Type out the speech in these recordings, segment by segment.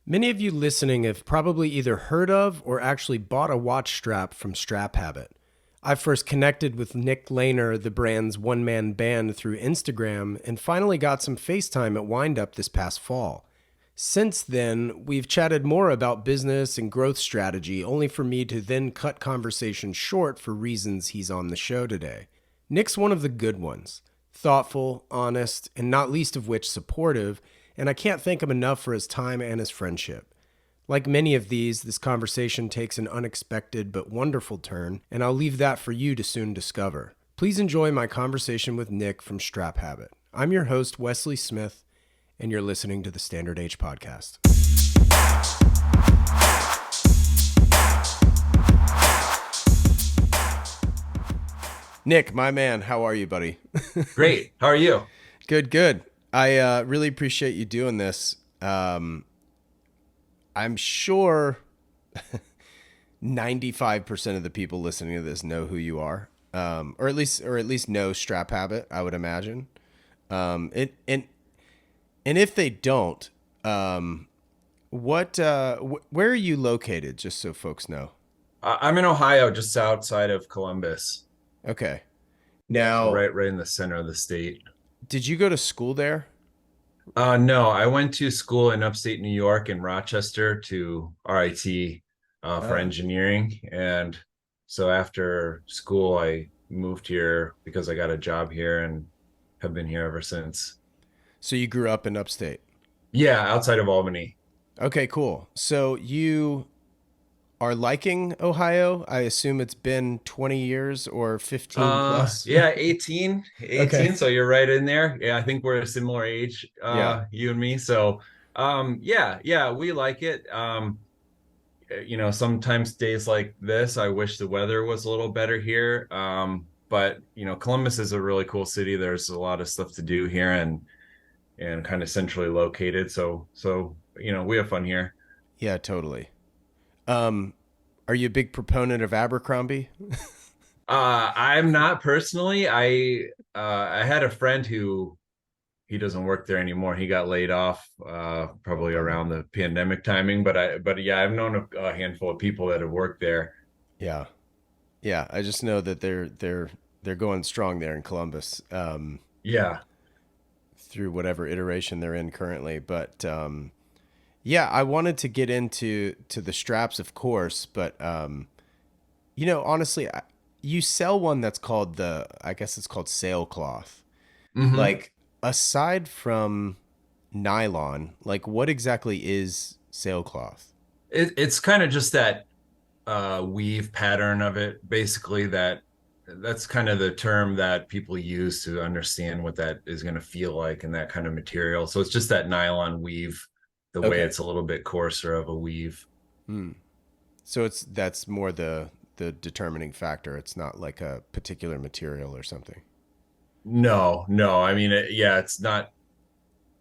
Many of you listening have probably either heard of or actually bought a watch strap from Strap Habit. I first connected with Nick Lehner, the brand's one-man band, through Instagram and finally got some FaceTime at Windup this past fall. Since then, we've chatted more about business and growth strategy, only for me to then cut conversation short for reasons he's on the show today. Nick's one of the good ones, thoughtful, honest, and not least of which supportive, and I can't thank him enough for his time and his friendship. Like many of these, this conversation takes an unexpected but wonderful turn, and I'll leave that for you to soon discover. Please enjoy my conversation with Nick from Strap Habit. I'm your host, Wesley Smith, and you're listening to the Standard Age Podcast. Nick, my man, how are you, buddy? Great. How are you? Good, good. I really appreciate you doing this. I'm sure 95% of the people listening to this know who you are, or at least know Strap Habit, I would imagine. And if they don't, where are you located? Just so folks know. I'm in Ohio, just outside of Columbus. Okay. So Now, right in the center of the state. did you go to school there? No, I went to school in upstate New York in Rochester to RIT for Oh. engineering. And so after school, I moved here because I got a job here and have been here ever since. So you grew up in upstate. Yeah, outside of Albany. Okay, cool. So you are liking Ohio? I assume it's been 20 years or 15 plus. Yeah, 18. Okay. So you're right in there. Yeah, I think we're a similar age, Yeah. you and me. So, yeah, we like it. Sometimes days like this, I wish the weather was a little better here. But Columbus is a really cool city. There's a lot of stuff to do here and kind of centrally located. So we have fun here. Yeah, totally. Um, are you a big proponent of Abercrombie? I'm not personally. I had a friend who he doesn't work there anymore. He got laid off probably Bummer. around the pandemic timing. But yeah, I've known a handful of people that have worked there. Yeah. Yeah, I just know that they're going strong there in Columbus, Yeah. through whatever iteration they're in currently. But yeah, I wanted to get into the straps, of course, but honestly, you sell one that's called I guess it's called sailcloth. Hmm. Like, aside from nylon, like what exactly is sailcloth? It's kind of just that weave pattern of it, basically. That's kind of the term that people use to understand what that is going to feel like and that kind of material. So it's just that nylon weave, the way Okay. it's a little bit coarser of a weave. Hmm. So that's more the determining factor. It's not like a particular material or something. No, no. I mean, yeah, it's not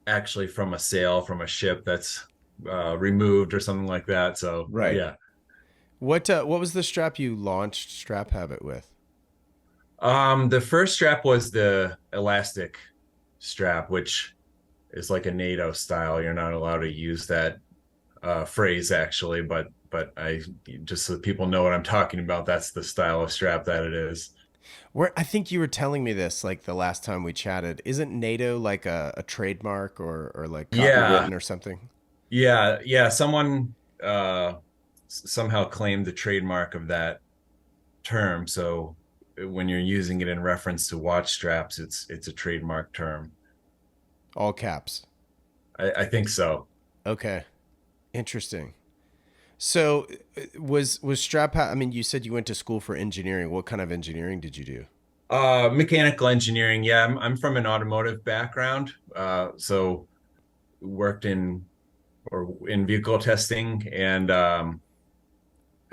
actually from a sail from a ship that's removed or something like that. So Right. yeah. What was the strap you launched Strap Habit with? The first strap was the elastic strap, which is like a NATO style. You're not allowed to use that phrase actually, but I just so that people know what I'm talking about. That's the style of strap that it is. Where I think you were telling me this like the last time we chatted. Isn't NATO like a trademark or like Yeah, copywritten or something? yeah. Someone somehow claimed the trademark of that term. So when you're using it in reference to watch straps, it's a trademark term. All caps. I think so. Okay. Interesting. So was I mean, you said you went to school for engineering. What kind of engineering did you do? Mechanical engineering. Yeah, I'm from an automotive background. So worked in vehicle testing and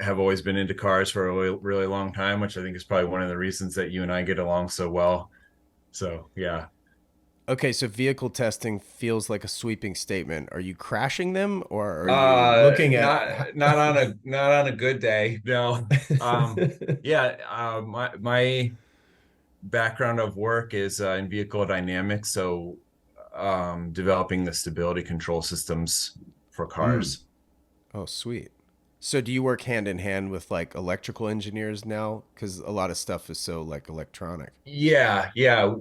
have always been into cars for a really, really long time, which I think is probably one of the reasons that you and I get along so well. So yeah. Okay, so vehicle testing feels like a sweeping statement. Are you crashing them or are you looking at Not on a good day. No. Um, yeah, my background of work is in vehicle dynamics, so developing the stability control systems for Mm. cars. Oh, sweet. So do you work hand in hand with like electrical engineers now? Because a lot of stuff is so like electronic. Yeah, yeah.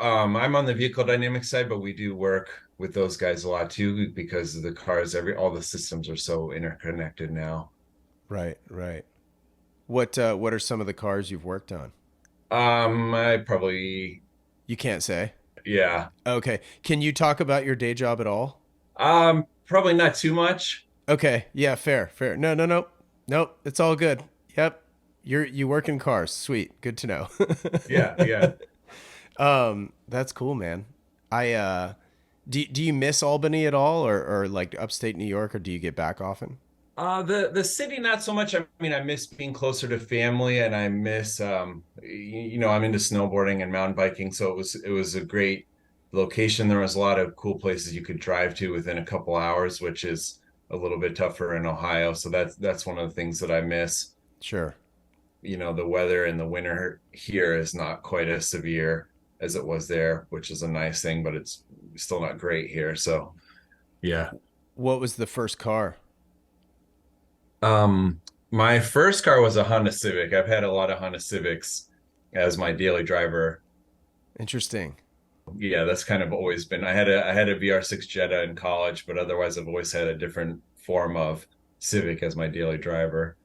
I'm on the vehicle dynamics side, but we do work with those guys a lot too because the cars, all the systems are so interconnected now. Right, right. What are some of the cars you've worked on? I probably, You can't say. yeah. Okay. Can you talk about your day job at all? Probably not too much. Okay. Yeah, fair, fair. No, no, no. Nope, it's all good. Yep. You work in cars. Sweet. Good to know. Yeah, yeah. That's cool, man. I do you miss Albany at all or like upstate New York or do you get back often? The city not so much. I mean, I miss being closer to family, and I miss I'm into snowboarding and mountain biking, so it was a great location. There was a lot of cool places you could drive to within a couple hours, which is a little bit tougher in Ohio. So that's one of the things that I miss. Sure. The weather in the winter here is not quite as severe as it was there, which is a nice thing, but it's still not great here. So yeah. What was the first car? Um, my first car was a Honda Civic. I've had a lot of Honda Civics as my daily driver. Interesting. Yeah, that's kind of always been. I had a VR6 Jetta in college, but otherwise I've always had a different form of Civic as my daily driver.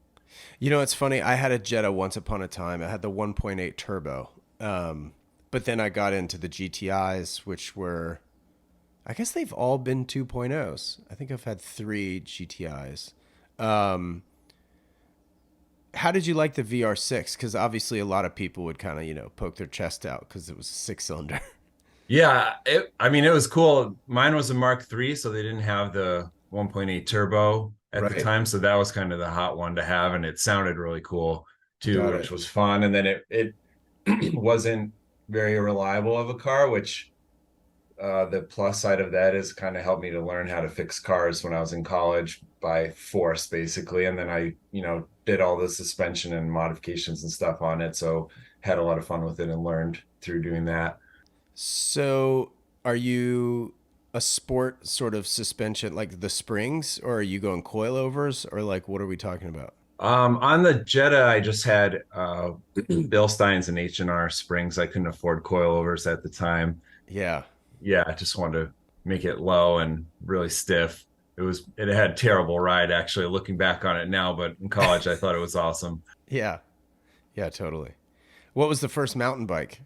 You know, it's funny. I had a Jetta once upon a time. I had the 1.8 turbo. But then I got into the GTIs, which were, I guess they've all been 2.0s. I think I've had three GTIs. Um, how did you like the VR6? Because obviously a lot of people would kind of, poke their chest out because it was a six cylinder. Yeah, I mean, it was cool. Mine was a Mark III, so they didn't have the 1.8 turbo at the Right. time, so that was kind of the hot one to have, and it sounded really cool too, Got which it. was fun. And then it wasn't very reliable of a car, which the plus side of that is kind of helped me to learn how to fix cars when I was in college by force, basically. And then I did all the suspension and modifications and stuff on it. So had a lot of fun with it and learned through doing that. So are you a sport sort of suspension, like the springs, or are you going coilovers, or like what are we talking about? On the Jetta, I just had Bill Stein's and H&R springs. I couldn't afford coilovers at the time. Yeah. Yeah, I just wanted to make it low and really stiff. It had a terrible ride actually looking back on it now, but in college I thought it was awesome. Yeah. Yeah, totally. What was the first mountain bike?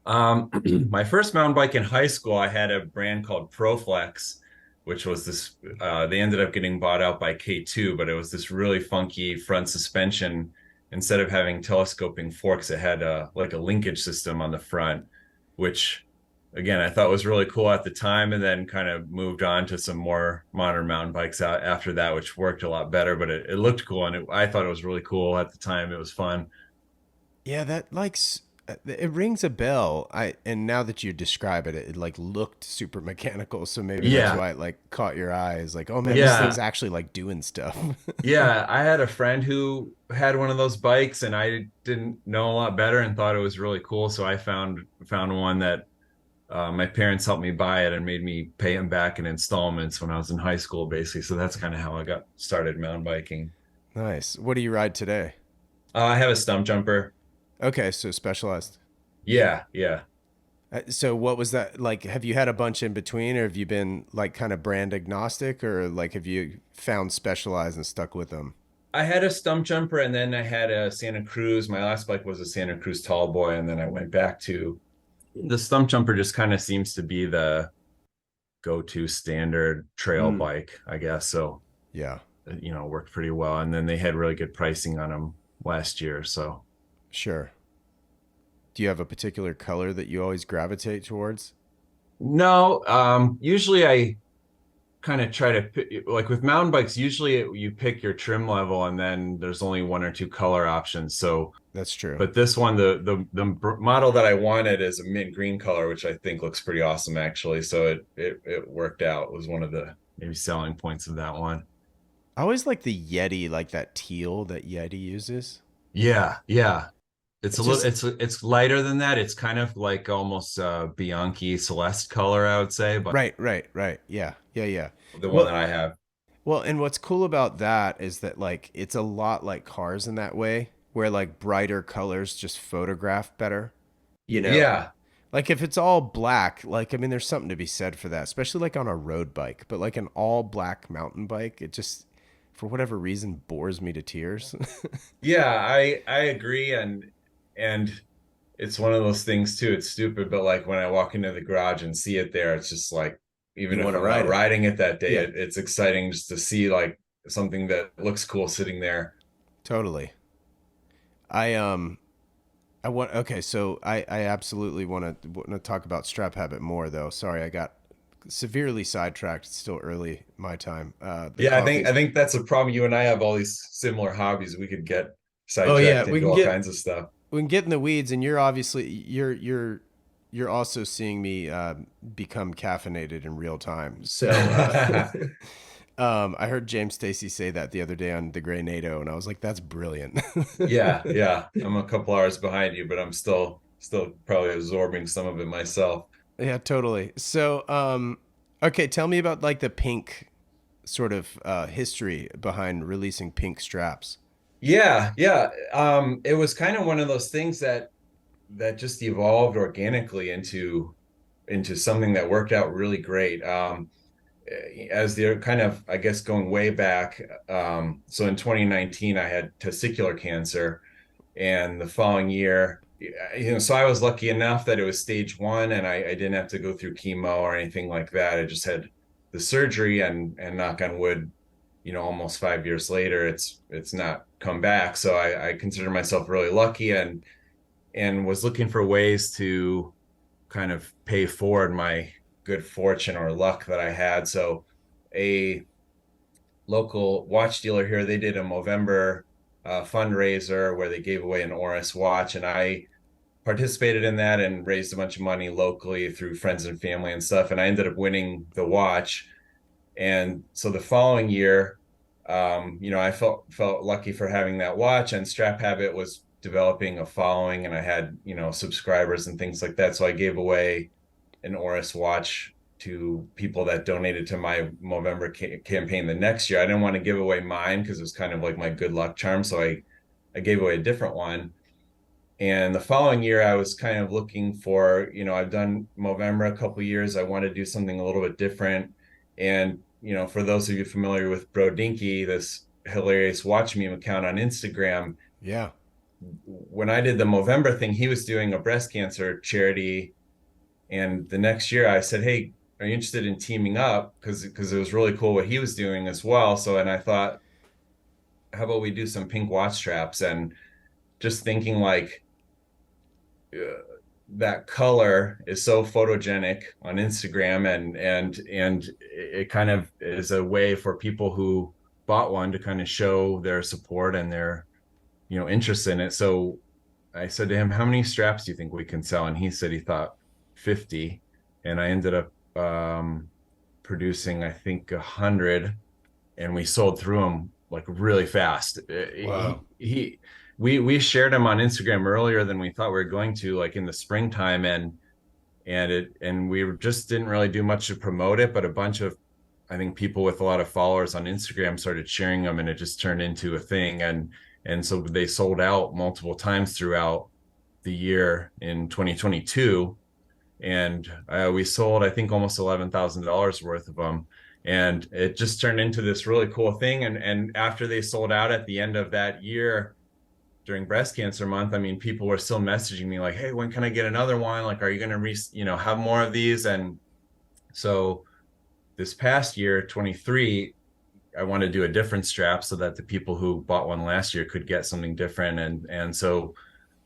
Um, my first mountain bike in high school, I had a brand called Proflex, which was this they ended up getting bought out by K2, but it was this really funky front suspension. Instead of having telescoping forks, it had like a linkage system on the front, which again I thought was really cool at the time, and then kind of moved on to some more modern mountain bikes out after that, which worked a lot better, but it looked cool and I thought it was really cool at the time. It was fun. Yeah, that it rings a bell. I and now that you describe it, it like looked super mechanical, so maybe that's Yeah. why it like caught your eyes. Like, oh man, this thing's Yeah. actually like doing stuff. Yeah, I had a friend who had one of those bikes and I didn't know a lot better and thought it was really cool. So I found one that my parents helped me buy it and made me pay them back in installments when I was in high school, basically. So that's kind of how I got started mountain biking. Nice. What do you ride today? I have a stump jumper. Okay, so specialized. Yeah, yeah. So what was that like? Have you had a bunch in between, or have you been like kind of brand agnostic, or like have you found specialized and stuck with them? I had a stump jumper and then I had a Santa Cruz. My last bike was a Santa Cruz Tall Boy, and then I went back to the stump jumper. Just kind of seems to be the go-to standard trail Mm, bike, I guess. So yeah, worked pretty well. And then they had really good pricing on them last year. So sure. Do you have a particular color that you always gravitate towards? no, usually I kind of try to like with mountain bikes, usually you pick your trim level and then there's only one or two color options. So, That's true. but this one, the model that I wanted is a mint green color, which I think looks pretty awesome actually. So it worked out. It was one of the maybe selling points of that one. I always like the Yeti, like that teal that Yeti uses. Yeah, yeah. It's It a little just it's lighter than that. It's kind of like almost Bianchi Celeste color, I would say, but right, right, right. Yeah, yeah, yeah. the one Well, that I have. well, and what's cool about that is that like it's a lot like cars in that way, where like brighter colors just photograph better. You know, Yeah. like if it's all black, like I mean, there's something to be said for that, especially like on a road bike. But like an all black mountain bike, it just for whatever reason bores me to tears. Yeah, I agree, and it's one of those things too. It's stupid, but like when I walk into the garage and see it there, it's just like even You if want to I'm ride not it? riding it that day, Yeah, it's exciting just to see like something that looks cool sitting there. totally. I I want okay, so I absolutely want to talk about strap habit more though. Sorry, I got severely sidetracked. It's still early my time. The Yeah, I coffee's. think that's a problem. You and I have all these similar hobbies. We could get Oh yeah, sidetracked into all kinds of stuff. we can get in the weeds, and you're obviously you're also seeing me become caffeinated in real time. So I heard James Stacy say that the other day on the Grey NATO, and I was like, that's brilliant. Yeah, yeah. I'm a couple hours behind you, but I'm still probably absorbing some of it myself. Yeah, totally. So okay, tell me about like the pink sort of history behind releasing pink straps. Yeah, yeah. It was kind of one of those things that just evolved organically into something that worked out really great. As they're kind of, I guess, going way back. So in 2019, I had testicular cancer, and the following year, so I was lucky enough that it was stage one, and I didn't have to go through chemo or anything like that. I just had the surgery, and knock on wood, almost 5 years later, it's not come back. So I consider myself really lucky, and was looking for ways to kind of pay forward my good fortune or luck that I had. So a local watch dealer here, they did a Movember fundraiser where they gave away an Oris watch, and I participated in that and raised a bunch of money locally through friends and family and stuff. And I ended up winning the watch. And so the following year, I felt lucky for having that watch, and Strap Habit was developing a following, and I had, subscribers and things like that. So I gave away an Oris watch to people that donated to my Movember campaign the next year. I didn't want to give away mine because it was kind of like my good luck charm. So I gave away a different one. And the following year, I was kind of looking for, I've done Movember a couple of years. I want to do something a little bit different. And, for those of you familiar with Bro Dinky, this hilarious watch meme account on Instagram, Yeah. when I did the Movember thing, he was doing a breast cancer charity. And the next year I said, hey, are you interested in teaming up? Because it was really cool what he was doing as well. So, and I thought, how about we do some pink watch straps? And just thinking like, that color is so photogenic on Instagram, and it kind of is a way for people who bought one to kind of show their support and their interest in it. So I said to him, how many straps do you think we can sell? And he said he thought 50, and I ended up producing, I think, 100, and we sold through them like really fast. Wow. We shared them on Instagram earlier than we thought we were going to, like in the springtime, and we just didn't really do much to promote it, but a bunch of, I think, people with a lot of followers on Instagram started sharing them, and it just turned into a thing, and so they sold out multiple times throughout the year in 2022, and we sold, I think, almost $11,000 worth of them, and it just turned into this really cool thing. And after they sold out at the end of that year during breast cancer month, I mean, people were still messaging me like, hey, when can I get another one? Like, are you going to have more of these? And so this past year, 23, I want to do a different strap so that the people who bought one last year could get something different. And so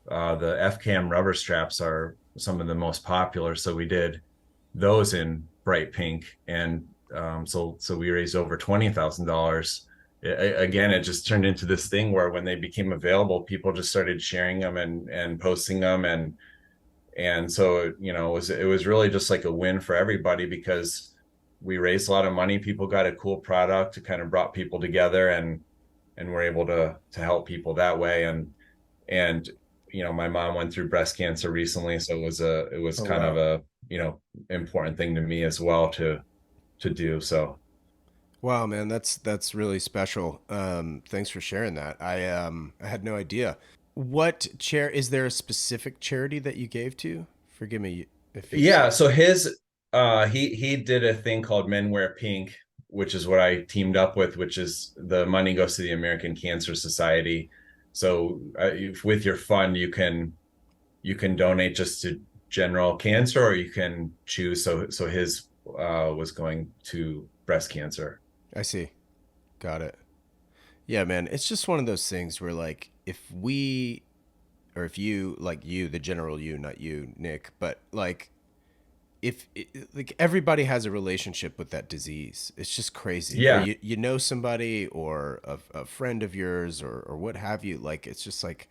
the FCAM rubber straps are some of the most popular. So we did those in bright pink, and so we raised over $20,000. Again, it just turned into this thing where when they became available, people just started sharing them and posting them, and so it was really just like a win for everybody because we raised a lot of money. People got a cool product. It kind of brought people together, and we're able to help people that way. And my mom went through breast cancer recently, so it was Oh kind of wow. a important thing to me as well to do. So Wow, man, that's really special. Thanks for sharing that. I had no idea. What chair is there a specific charity that you gave to? Forgive me if you Yeah, said. so his he did a thing called Men Wear Pink, which is what I teamed up which is the money goes to the American Cancer Society. So with your fund, you can donate just to general cancer, or you can choose. So his was going to breast cancer. I see. Got it. Yeah, man, it's just one of those things where like if we or if you like you, the general you, not you, Nick, but like if like everybody has a relationship with that disease. It's just crazy. Or Yeah, you know somebody or a friend of yours or what have you. Like it's just like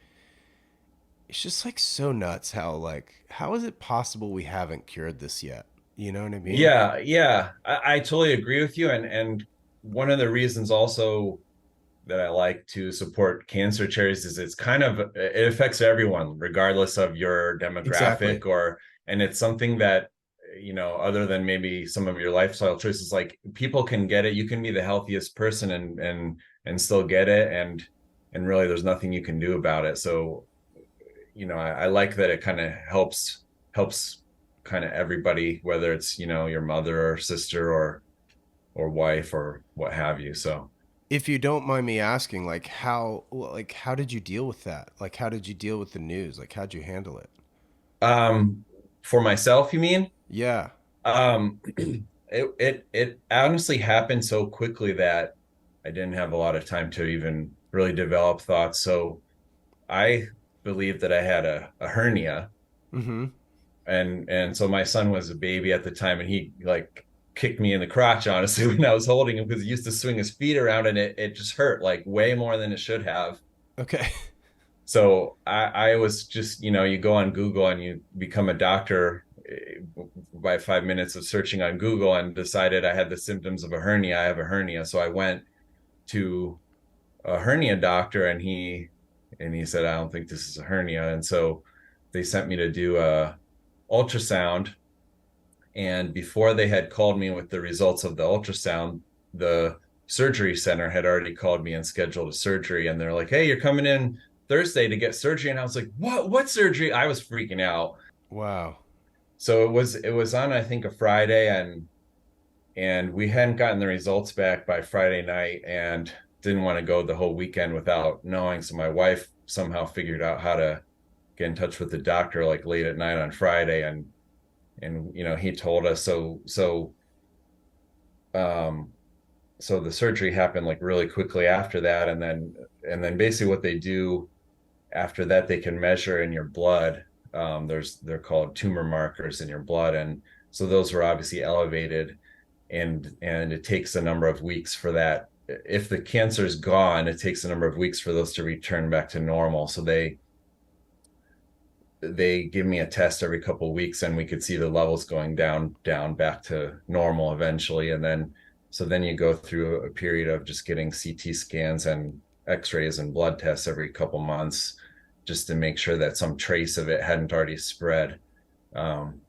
so nuts how like how is it possible we haven't cured this yet? You know what I mean? yeah. I totally agree with you. And one of the reasons also that I like to support cancer charities is it's kind of it affects everyone regardless of your Exactly. demographic, or and it's something that other than maybe some of your lifestyle choices, like people can get it. You can be the healthiest person and still get it, and really there's nothing you can do about it. So I like that it kind of helps kind of everybody, whether it's your mother or sister or wife or what have you. So If you don't mind me asking, like how did you deal with that? Like how did you deal with the news? Like how'd you handle it? um for myself, you mean? Yeah. It honestly happened so quickly that I didn't have a lot of time to even really develop thoughts. So I believed that I had a hernia, Mm-hmm. and so my son was a baby at the time, and he like kicked me in the crotch, honestly, when I was holding him, because he used to swing his feet around, and it just hurt like way more than it should have. Okay. So I was just, you go on Google and you become a doctor by 5 minutes of searching on Google, and decided I had the symptoms of a hernia. I have a hernia. So I went to a hernia doctor, and he said, I don't think this is a hernia. And so they sent me to do a ultrasound. And before they had called me with the results of the ultrasound, the surgery center had already called me and scheduled a surgery. And they're like, hey, you're coming in Thursday to get surgery. And I was like, what surgery? I was freaking out. Wow. So it was on, I think, a Friday, and we hadn't gotten the results back by Friday night, and didn't want to go the whole weekend without knowing. So my wife somehow figured out how to get in touch with the doctor like late at night on Friday, and he told us. Um so the surgery happened like really quickly after that, and then basically what they do after that, they can measure in your blood. They're called tumor markers in your blood, and so those were obviously elevated, and it takes a number of weeks for that. If the cancer is gone, it takes a number of weeks for those to return back to normal. So they give me a test every couple of weeks, and we could see the levels going down back to normal eventually. And then you go through a period of just getting CT scans and x-rays and blood tests every couple months, just to make sure that some trace of it hadn't already spread. um,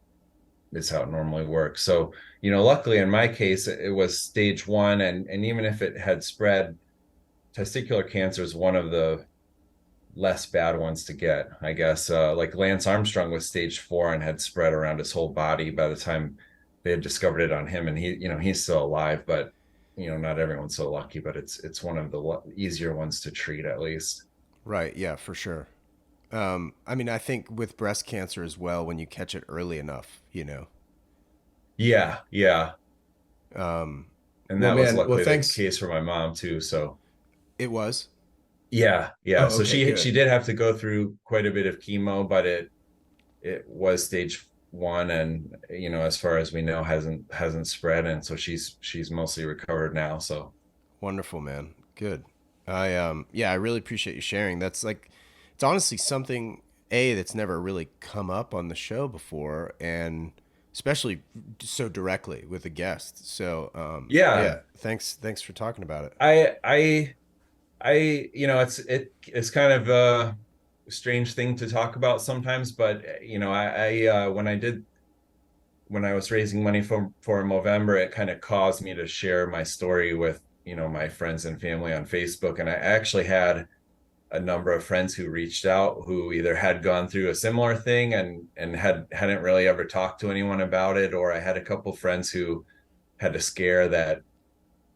is how it normally works. So luckily in my case it was stage 1, and even if it had spread, testicular cancer is one of the less bad ones to get, I guess. Like Lance Armstrong was stage 4 and had spread around his whole body by the time they had discovered it on him, and he's still alive, but not everyone's so lucky. But it's one of the easier ones to treat, at least. Right. Yeah, for sure. I mean, I think with breast cancer as well, when you catch it early enough, you know. Yeah, Um, and well, that was man. Well, luckily the thanks. case for my mom too. So It was. yeah. Oh, So okay. she Good. did have to go through quite a bit of chemo, but it was stage 1, and as far as we know, hasn't spread, and so she's mostly recovered now. So Wonderful, man. Good. Yeah, I really appreciate you sharing. That's like it's honestly something that's never really come up on the show before, and especially so directly with a guest. So, yeah, yeah, thanks for talking about it. I it's kind of a strange thing to talk about sometimes, but when when I was raising money for Movember, it kind of caused me to share my story with, my friends and family on Facebook. And I actually had a number of friends who reached out who either had gone through a similar thing and hadn't really ever talked to anyone about it, or I had a couple friends who had a scare that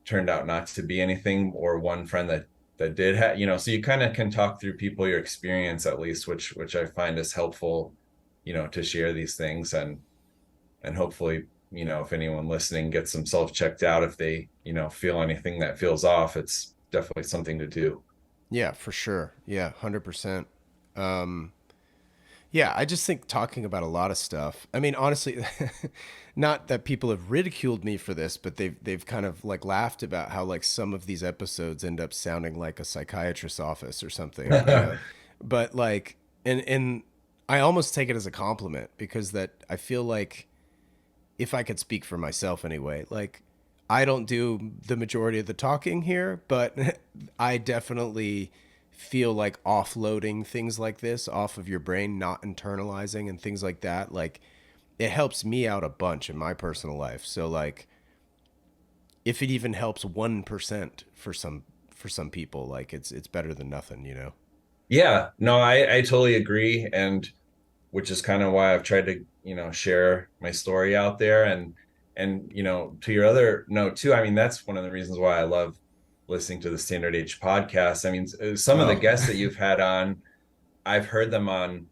turned out not to be anything, or one friend that did have, so you kind of can talk through people your experience at least, which I find is helpful, to share these things, and hopefully, if anyone listening gets themselves checked out, if they, feel anything that feels off, it's definitely something to do. Yeah, for sure. Yeah, 100%. Um, yeah, I just think talking about a lot of stuff. I mean, honestly, not that people have ridiculed me for this, but they've kind of like laughed about how like some of these episodes end up sounding like a psychiatrist's office or something, you know. But like, and I almost take it as a compliment because that I feel like if I could speak for myself anyway, like I don't do the majority of the talking here, but I definitely feel like offloading things like this off of your brain, not internalizing and things like that, like it helps me out a bunch in my personal life. So like if it even helps 1% for some people, like it's better than nothing, you know. Yeah, no, I totally agree. And which is kind of why I've tried to, share my story out there. And, to your other note too, I mean, that's one of the reasons why I love listening to the Standard Age podcast. I mean, some of the Oh, guests that you've had on, I've heard them on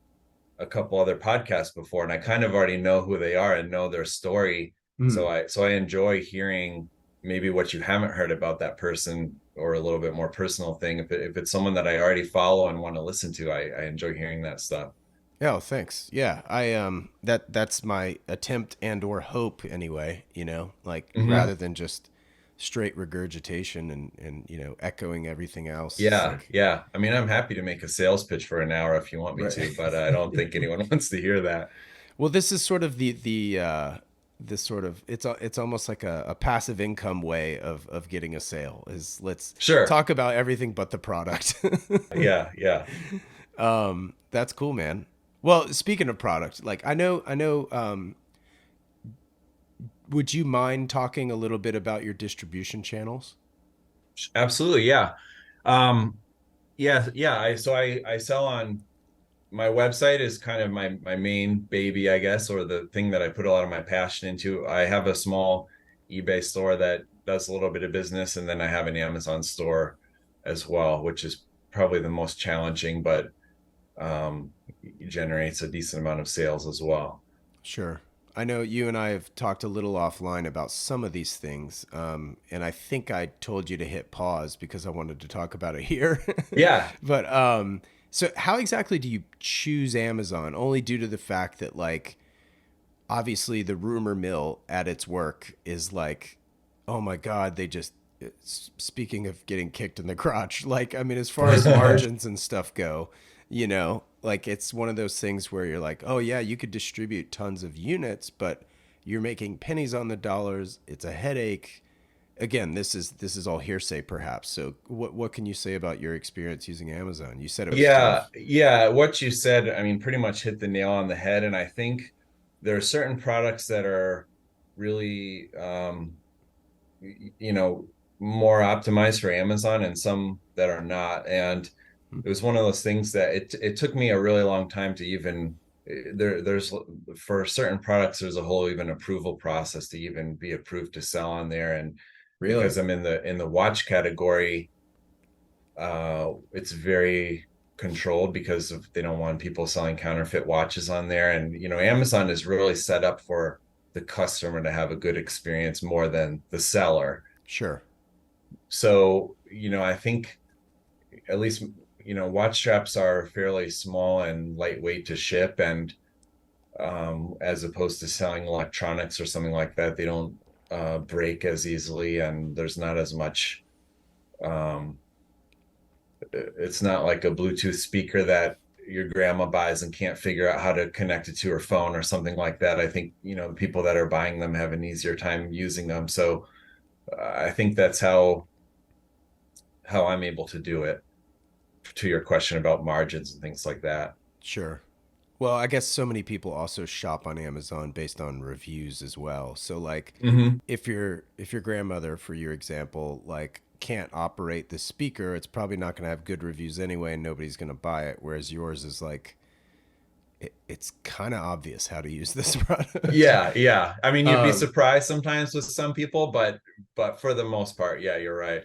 a couple other podcasts before, and I kind of already know who they are and know their story. mm. So I enjoy hearing maybe what you haven't heard about that person, or a little bit more personal thing. If it's someone that I already follow and want to listen to, I enjoy hearing that stuff. Oh, thanks. Yeah, I that's my attempt and or hope anyway, you know, like rather Hmm. than just straight regurgitation and you know, echoing everything else. It's Yeah, like yeah. I mean, I'm happy to make a sales pitch for an hour if you want me right. to, but I don't think anyone wants to hear that. Well, this is sort of the this sort of it's almost like a passive income way of getting a sale is let's Sure. talk about everything but the product. Yeah, yeah. That's cool, man. Well, speaking of product, like I know would you mind talking a little bit about your distribution channels? Absolutely, yeah. Um, yeah, yeah. I sell on my website is kind of my main baby, I guess, or the thing that I put a lot of my passion into. I have a small eBay store that does a little bit of business, and then I have an Amazon store as well, which is probably the most challenging, but um, generates a decent amount of sales as well. Sure. I know you and I have talked a little offline about some of these things, and I think I told you to hit pause because I wanted to talk about it here. Yeah. But so how exactly do you choose Amazon? Only due to the fact that like obviously the rumor mill at its work is like, oh my god, they just speaking of getting kicked in the crotch, like I mean, as far as margins and stuff go, you know, like it's one of those things where you're like, oh yeah, you could distribute tons of units, but you're making pennies on the dollars. It's a headache. Again, this is all hearsay, perhaps. So, what can you say about your experience using Amazon? You said it was Yeah, tough. yeah. What you said, I mean, pretty much hit the nail on the head. And I think there are certain products that are really, you know, more optimized for Amazon, and some that are not. And it was one of those things that it took me a really long time to even there's for certain products there's a whole even approval process to even be approved to sell on there. And Really? because I'm in the watch category, it's very controlled because of they don't want people selling counterfeit watches on there. And Amazon is really set up for the customer to have a good experience more than the seller. Sure. So I think at least watch straps are fairly small and lightweight to ship, and as opposed to selling electronics or something like that, they don't break as easily, and there's not as much um, it's not like a Bluetooth speaker that your grandma buys and can't figure out how to connect it to her phone or something like that. I think, the people that are buying them have an easier time using them. So I think that's how I'm able to do it, to your question about margins and things like that. Sure. Well, I guess so many people also shop on Amazon based on reviews as well. So like Hmm. if your grandmother, for your example, like can't operate the speaker, it's probably not going to have good reviews anyway and nobody's going to buy it, whereas yours is like it's kind of obvious how to use this product. Yeah, yeah. I mean, you'd be Um, surprised sometimes with some people, but for the most part, yeah, you're right.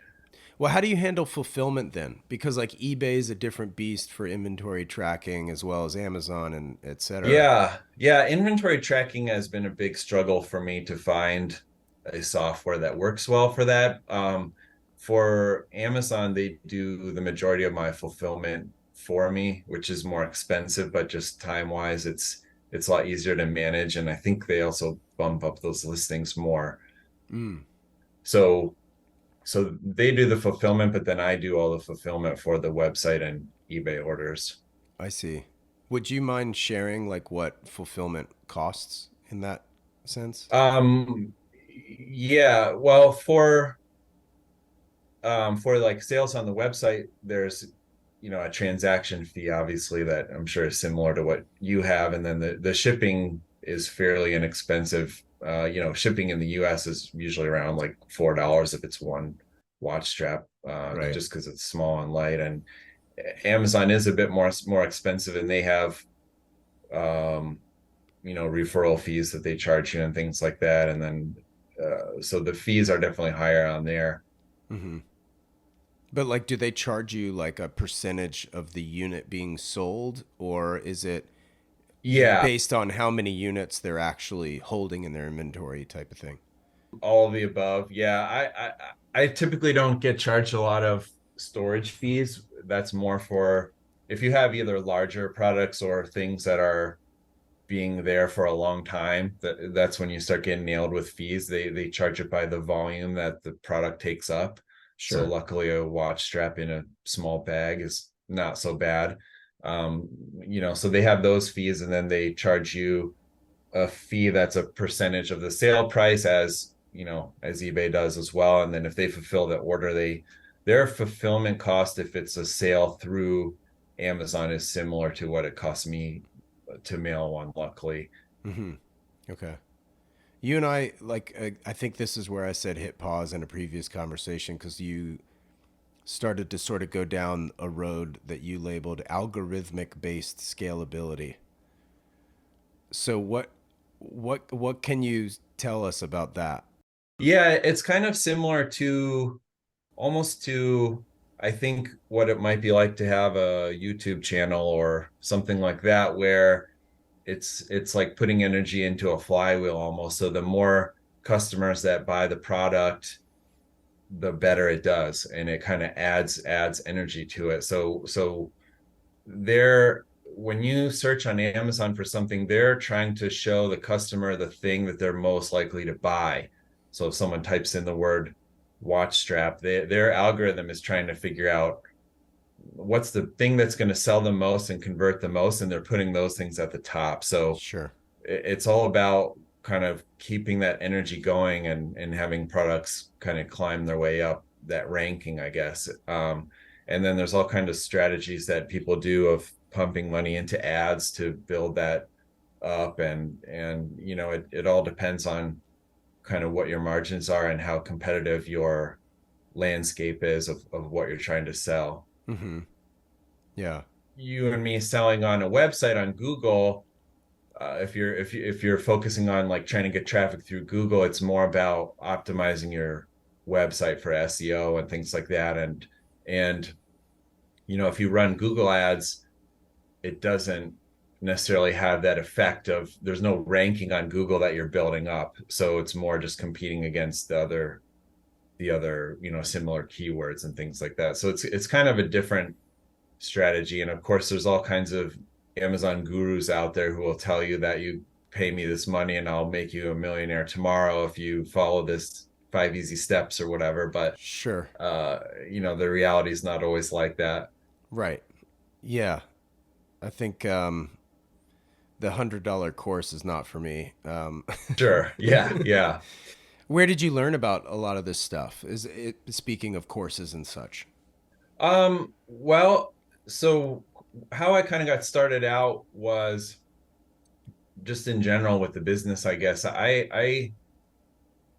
well, how do you handle fulfillment then? Because like eBay is a different beast for inventory tracking as well as Amazon and et cetera. Yeah, yeah. Inventory tracking has been a big struggle for me to find a software that works well for that. For Amazon, they do the majority of my fulfillment for me, which is more expensive, but just time-wise, it's a lot easier to manage. And I think they also bump up those listings more. Mm, So so they do the fulfillment, but then I do all the fulfillment for the website and eBay orders. I see. Would you mind sharing like what fulfillment costs in that sense? Um, yeah, well, for like sales on the website, there's a transaction fee, obviously, that I'm sure is similar to what you have, and then the shipping is fairly inexpensive. Shipping in the US is usually around like $4 if it's one watch strap, Right. just because it's small and light. And Amazon is a bit more expensive, and they have um, referral fees that they charge you and things like that. And then so the fees are definitely higher on there. Mm-hmm. But like, do they charge you like a percentage of the unit being sold, or is it Yeah, based on how many units they're actually holding in their inventory type of thing? all of the above. Yeah, I typically don't get charged a lot of storage fees. That's more for if you have either larger products or things that are being there for a long time, that's when you start getting nailed with fees. They charge it by the volume that the product takes up. So Sure. luckily a watch strap in a small bag is not so bad. Um, so they have those fees, and then they charge you a fee that's a percentage of the sale price, as eBay does as well. And then if they fulfill the order, their fulfillment cost, if it's a sale through Amazon, is similar to what it costs me to mail one, luckily. Mm-hmm. Okay. You and I, like, I think this is where I said hit pause in a previous conversation because you started to sort of go down a road that you labeled algorithmic based scalability. So what can you tell us about that? Yeah, it's kind of similar to almost to I think what it might be like to have a YouTube channel or something like that, where it's like putting energy into a flywheel almost. So the more customers that buy the product, the better it does, and it kind of adds energy to it. So they're when you search on Amazon for something, they're trying to show the customer the thing that they're most likely to buy. So if someone types in the word watch strap, their algorithm is trying to figure out what's the thing that's going to sell the most and convert the most, and they're putting those things at the top. So Sure. it's all about kind of keeping that energy going and having products kind of climb their way up that ranking, I guess. And then there's all kinds of strategies that people do of pumping money into ads to build that up, and it all depends on kind of what your margins are and how competitive your landscape is of what you're trying to sell. Mm-hmm. Yeah. You and me selling on a website on Google, if you're focusing on like trying to get traffic through Google, it's more about optimizing your website for SEO and things like that. And if you run Google ads, it doesn't necessarily have that effect of there's no ranking on Google that you're building up. So it's more just competing against the other similar keywords and things like that. So it's kind of a different strategy. And of course, there's all kinds of Amazon gurus out there who will tell you that you pay me this money and I'll make you a millionaire tomorrow if you follow this 5 easy steps or whatever. But Sure. the reality is not always like that. Right. Yeah. I think the $100 course is not for me. Sure. Yeah. Yeah. Where did you learn about a lot of this stuff? Is it speaking of courses and such? Well, so how I kind of got started out was just in general with the business, I guess. I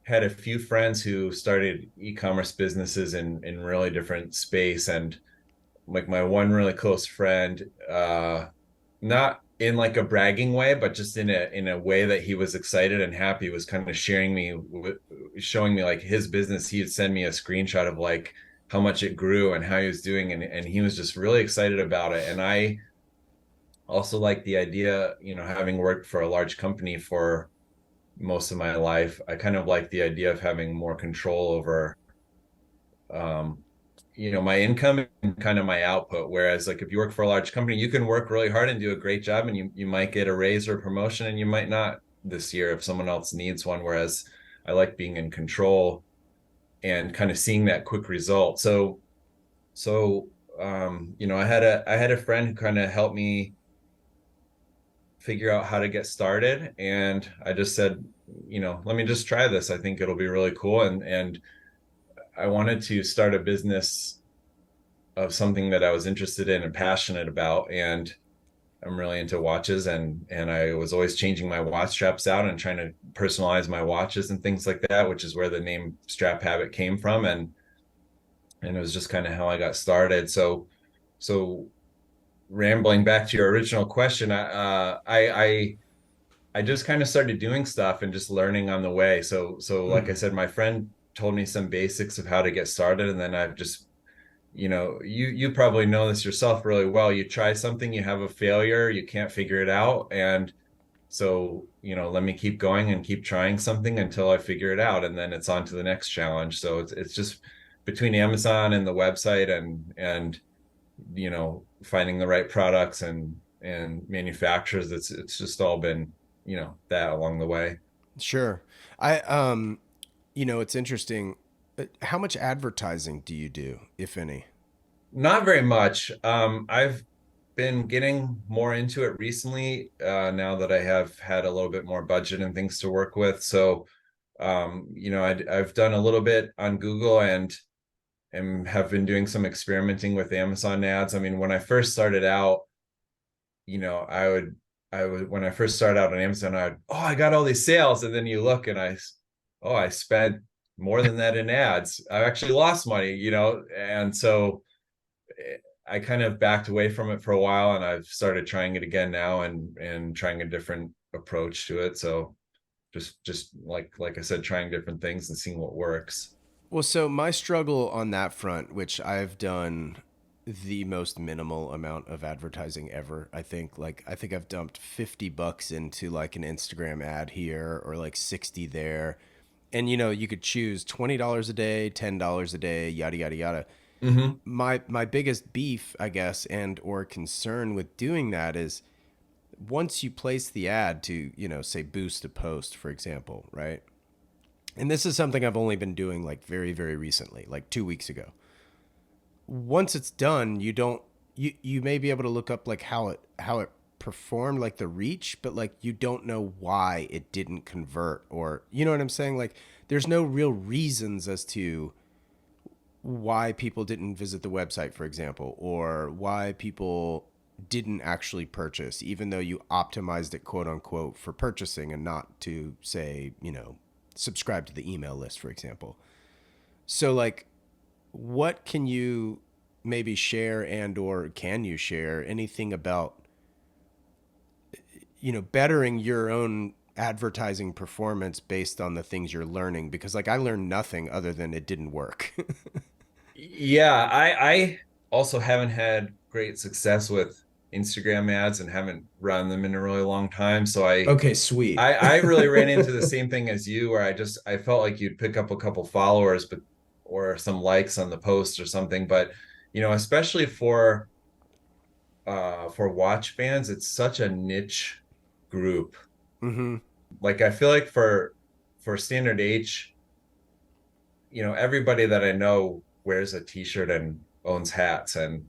had a few friends who started e-commerce businesses in really different space, and like my one really close friend, not in like a bragging way, but just in a way that he was excited and happy, was kind of showing me like his business. He'd send me a screenshot of like how much it grew and how he was doing, and he was just really excited about it. And I also like the idea, having worked for a large company for most of my life, I kind of like the idea of having more control over um my income and kind of my output. Whereas like if you work for a large company, you can work really hard and do a great job, and you might get a raise or a promotion, and you might not this year if someone else needs one. Whereas I like being in control and kind of seeing that quick result. So I had a friend who kind of helped me figure out how to get started, and I just said, let me just try this. I think it'll be really cool. And I wanted to start a business of something that I was interested in and passionate about. And I'm really into watches, and I was always changing my watch straps out and trying to personalize my watches and things like that, which is where the name Strap Habit came from. And it was just kind of how I got started. So rambling back to your original question, I just kind of started doing stuff and just learning on the way. So like I Mm, said, my friend told me some basics of how to get started, and then I've just, you probably know this yourself really well. You try something, you have a failure, you can't figure it out, and so, let me keep going and keep trying something until I figure it out, and then it's on to the next challenge. So it's just between Amazon and the website, and finding the right products and manufacturers, it's just all been, that along the way. sure. I it's interesting. How much advertising do you do, if any? Not very much. I've been getting more into it recently, now that I have had a little bit more budget and things to work with. So, I've done a little bit on Google, and have been doing some experimenting with Amazon ads. I mean, when I first started out, when I first started out on Amazon, I got all these sales. And then you look and I spent more than that in ads. I actually lost money, and so I kind of backed away from it for a while, and I've started trying it again now, and trying a different approach to it. So just like I said, trying different things and seeing what works. Well, so my struggle on that front, which I've done the most minimal amount of advertising ever. I think I've dumped $50 into like an Instagram ad here or like 60 there. And you could choose $20 a day, $10 a day, yada yada yada. Hmm. My biggest beef, I guess, and or concern with doing that is once you place the ad to, say boost a post, for example, right? And this is something I've only been doing like very, very recently, like 2 weeks ago. Once it's done, you may be able to look up like how it performed, like the reach, but like you don't know why it didn't convert, or you know what I'm saying? Like there's no real reasons as to why people didn't visit the website, for example, or why people didn't actually purchase, even though you optimized it, quote unquote, for purchasing and not to say, subscribe to the email list, for example. So, like, what can you maybe share, and or can you share anything about, bettering your own advertising performance based on the things you're learning? Because, like, I learned nothing other than it didn't work. Yeah, I also haven't had great success with Instagram ads and haven't run them in a really long time. So I Okay, sweet. I I really ran into the same thing as you, where I felt like you'd pick up a couple followers, but or some likes on the post or something. But especially for watch fans, it's such a niche group. Mm-hmm. Like I feel like for standard H, everybody that I know wears a t-shirt and owns hats and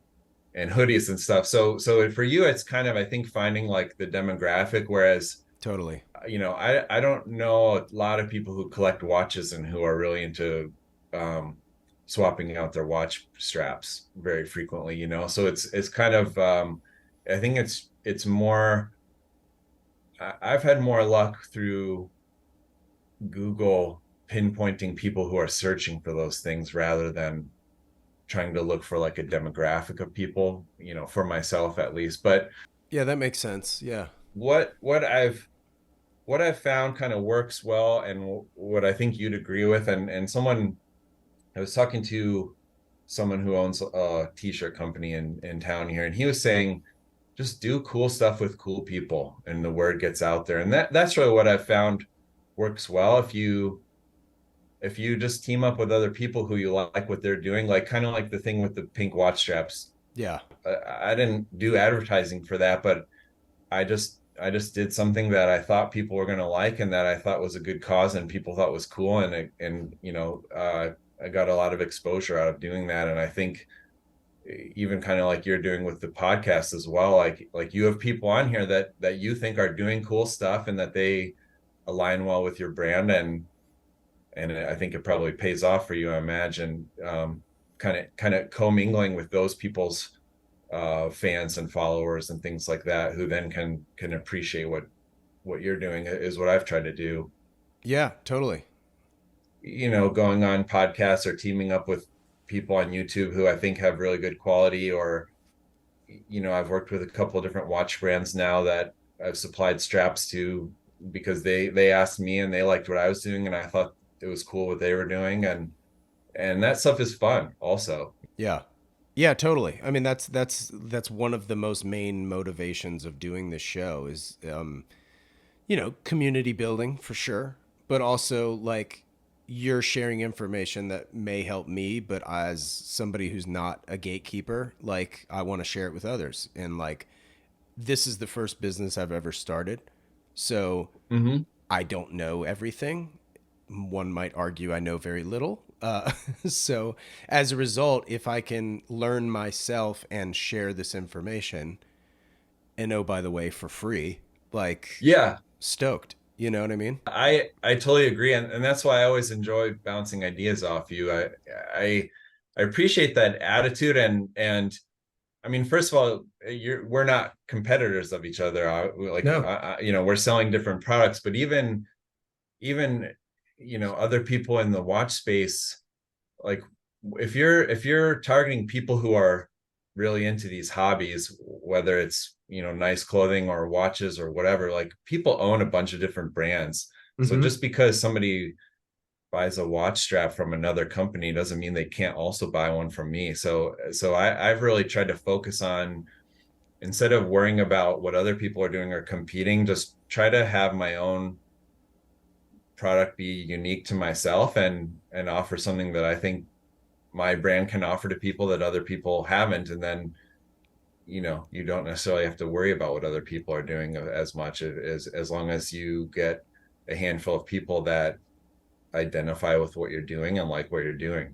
hoodies and stuff. So for you, it's kind of, I think, finding like the demographic. Whereas, Totally. I don't know a lot of people who collect watches and who are really into um, swapping out their watch straps very frequently. So it's kind of I think it's more. I've had more luck through Google pinpointing people who are searching for those things rather than trying to look for like a demographic of people, for myself at least. But Yeah, that makes sense. Yeah. what what I've what I've found kind of works well, and what I think you'd agree with, and someone I was talking to someone who owns a t-shirt company in town here, and he was saying just do cool stuff with cool people and the word gets out there. And that's really what I've found works well. If you just team up with other people who you like what they're doing, like kind of like the thing with the pink watch straps. Yeah. I didn't do advertising for that, but I just did something that I thought people were going to like and that I thought was a good cause and people thought was cool. And I got a lot of exposure out of doing that. And I think even kind of like you're doing with the podcast as well, like you have people on here that you think are doing cool stuff and that they align well with your brand. And I think it probably pays off for you, I imagine, kind of commingling with those people's fans and followers and things like that, who then can appreciate what you're doing is what I've tried to do. Yeah, totally. Going on podcasts or teaming up with people on YouTube who I think have really good quality, or I've worked with a couple of different watch brands now that I've supplied straps to because they asked me and they liked what I was doing and I thought it was cool what they were doing, and that stuff is fun also. Yeah. Yeah, totally. I mean, that's one of the most main motivations of doing this show is community building for sure, but also like you're sharing information that may help me, but as somebody who's not a gatekeeper, like I want to share it with others. And like this is the first business I've ever started. So Hmm. I don't know everything. One might argue I know very little. So as a result, if I can learn myself and share this information, and oh, by the way, for free, like Yeah, stoked. You know what I mean? I totally agree, and that's why I always enjoy bouncing ideas off you. I I appreciate that attitude, and I mean, first of all, we're not competitors of each other. No. We're selling different products, but even other people in the watch space, like if you're targeting people who are really into these hobbies, whether it's nice clothing or watches or whatever, like people own a bunch of different brands. So Mm-hmm. just because somebody buys a watch strap from another company doesn't mean they can't also buy one from me. I've really tried to focus on, instead of worrying about what other people are doing or competing, just try to have my own product be unique to myself and offer something that I think my brand can offer to people that other people haven't. And then you don't necessarily have to worry about what other people are doing as much, as long as you get a handful of people that identify with what you're doing and like what you're doing.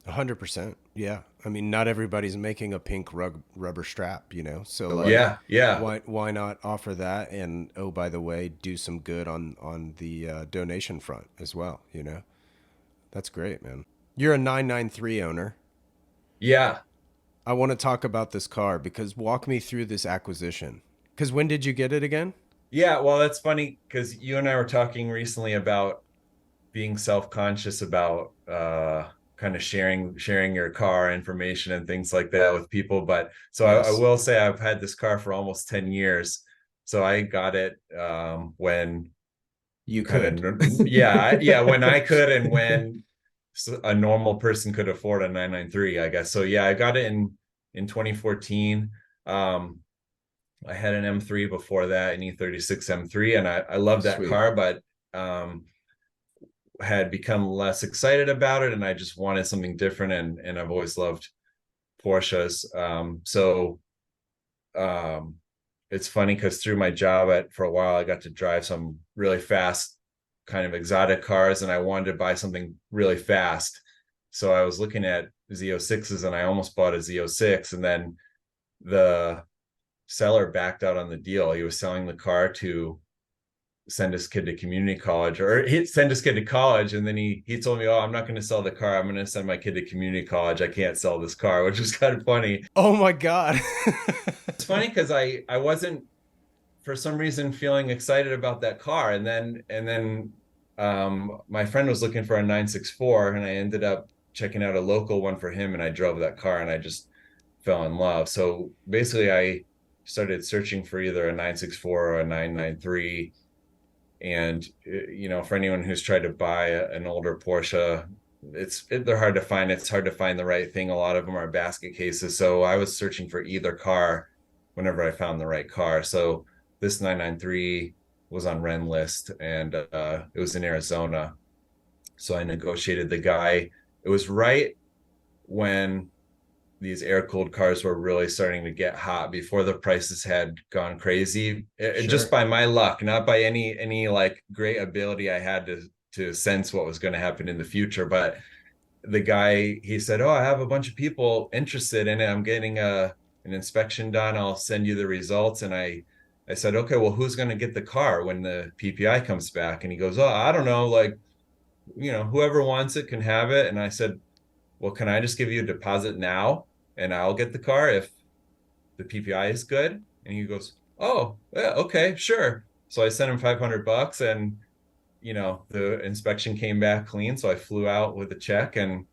100%. Yeah. I mean, not everybody's making a pink rubber strap, So like Yeah, yeah. why not offer that and oh, by the way, do some good on the donation front as well. That's great, man. You're a 993 owner. Yeah. I want to talk about this car because walk me through this acquisition. Cuz when did you get it again? Yeah, well, that's funny because you and I were talking recently about being self-conscious about kind of sharing your car information and things like that with people. But so I Yes. will say I've had this car for almost 10 years. So I got it when You kind could. of, yeah, when I could, and when a normal person could afford a 993, I guess. So yeah, I got it in 2014. um I had an M3 before that, an E36 M3, and I loved that Sweet. car, but um had become less excited about it, and I just wanted something different, and I've always loved Porsches. Um it's funny because through my job for a while I got to drive some really fast kind of exotic cars, and I wanted to buy something really fast. So I was looking at Z06s and I almost bought a Z06, and then the seller backed out on the deal. He was selling the car to send his kid to community college, or he'd send his kid to college. And then he told me, oh, I'm not going to sell the car. I'm going to send my kid to community college. I can't sell this car, which was kind of funny. Oh my God. It's funny because I wasn't for some reason feeling excited about that car. And then my friend was looking for a 964, and I ended up checking out a local one for him, and I drove that car and I just fell in love. So basically I started searching for either a 964 or a 993. And for anyone who's tried to buy an older Porsche, they're hard to find. It's hard to find the right thing. A lot of them are basket cases. So I was searching for either car whenever I found the right car. So this 993 was on Ren list, and it was in Arizona. So I negotiated the guy. It was right when these air-cooled cars were really starting to get hot, before the prices had gone crazy. Just Sure. by my luck, not by any like great ability I had to sense what was going to happen in the future. But the guy, he said, oh, I have a bunch of people interested in it. I'm getting an inspection done. I'll send you the results. And I said, okay, well, who's going to get the car when the PPI comes back? And he goes, oh, I don't know, like, whoever wants it can have it. And I said, well, can I just give you a deposit now and I'll get the car if the PPI is good? And he goes, oh, yeah, okay, sure. So I sent him $500, and the inspection came back clean. So I flew out with a check and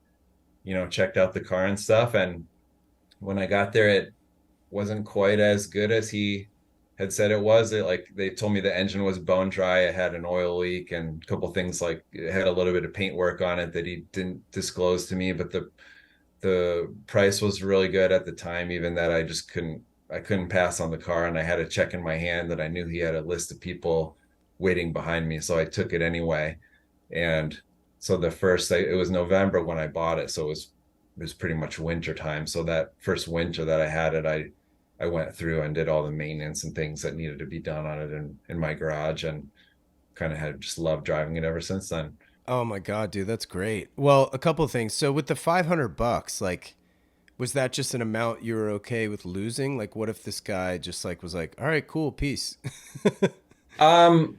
checked out the car and stuff. And when I got there, it wasn't quite as good as he had said it was. Like, they told me the engine was bone dry. It had an oil leak and a couple things, like it had a little bit of paint work on it that he didn't disclose to me. But the price was really good at the time, even that I couldn't pass on the car, and I had a check in my hand that I knew he had a list of people waiting behind me, so I took it anyway. And so it was November when I bought it, so it was pretty much winter time. So that first winter that I had it, I went through and did all the maintenance and things that needed to be done on it in my garage, and kind of had just loved driving it ever since then. Oh my God, dude, that's great. Well, a couple of things. So with the $500, like, was that just an amount you were okay with losing? Like, what if this guy just like was like, all right, cool, peace? Um,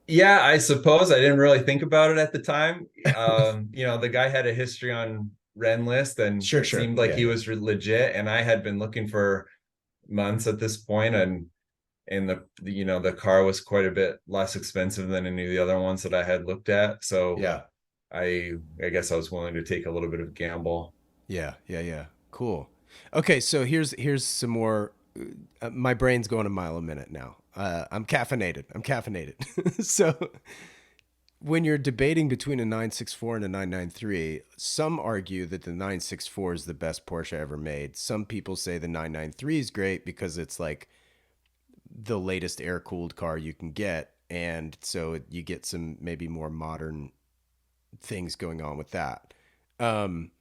Yeah, I suppose I didn't really think about it at the time. The guy had a history on Ren list, and Sure, it sure. seemed like Yeah, he yeah. was legit. And I had been looking for months at this point, and the car was quite a bit less expensive than any of the other ones that I had looked at. So Yeah. I guess I was willing to take a little bit of gamble. Yeah, yeah, yeah. Cool. Okay, so here's some more. My brain's going a mile a minute now. I'm caffeinated. I'm caffeinated. So when you're debating between a 964 and a 993, some argue that the 964 is the best Porsche ever made. Some people say the 993 is great because it's like the latest air cooled car you can get, and so you get some maybe more modern things going on with that. Um,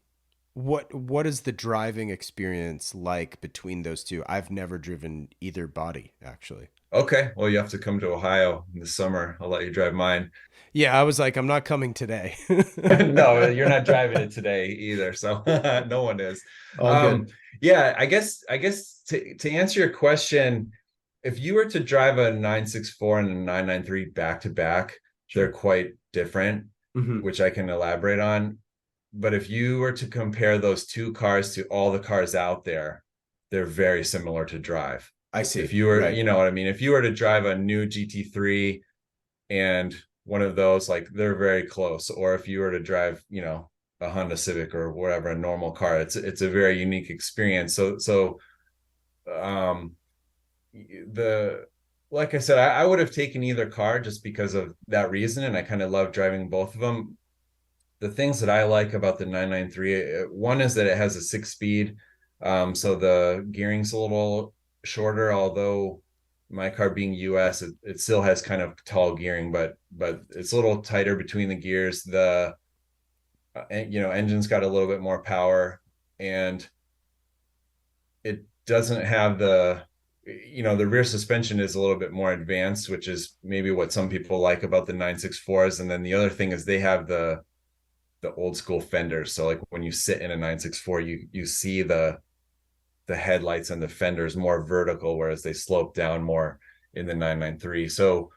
what is the driving experience like between those two? I've never driven either body, actually. Okay, well, you have to come to Ohio in the summer. I'll let you drive mine. Yeah, I was like, I'm not coming today. No, you're not driving it today either, so no one is. All Um, good. yeah, I guess to answer your question, if you were to drive a 964 and a 993 back to back, they're Sure. quite different, Hmm. which I can elaborate on. But if you were to compare those two cars to all the cars out there, they're very similar to drive. I If see. you were, Right. you know what I mean, if you were to drive a new GT3 and one of those, like, they're very close. Or if you were to drive a Honda Civic or whatever, a normal car, it's a very unique experience. Um the like I said, I would have taken either car just because of that reason, and I kind of love driving both of them. The things that I like about the 993, one is that it has a 6 speed, so the gearing's a little shorter, although my car being US, it still has kind of tall gearing, but it's a little tighter between the gears. The engine's got a little bit more power, and it doesn't have the rear suspension is a little bit more advanced, which is maybe what some people like about the 964s. And then the other thing is they have the old school fenders. So like when you sit in a 964, you see the headlights and the fenders more vertical, whereas they slope down more in the 993. So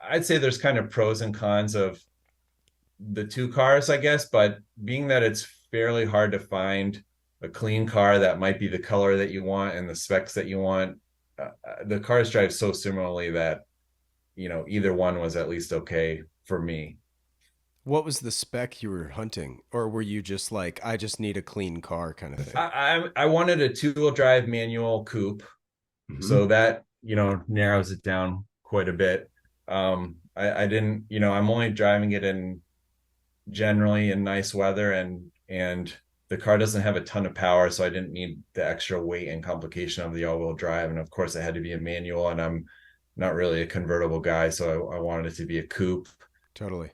I'd say there's kind of pros and cons of the two cars, I guess, but being that it's fairly hard to find a clean car that might be the color that you want and the specs that you want, the cars drive so similarly that, either one was at least okay for me. What was the spec you were hunting? Or were you just like, I just need a clean car kind of thing? I wanted a two-wheel drive manual coupe, Hmm. so that narrows it down quite a bit. I didn't, I'm only driving it in generally in nice weather, and the car doesn't have a ton of power, so I didn't need the extra weight and complication of the all-wheel drive. And of course, it had to be a manual, and I'm not really a convertible guy, so I wanted it to be a coupe. Totally.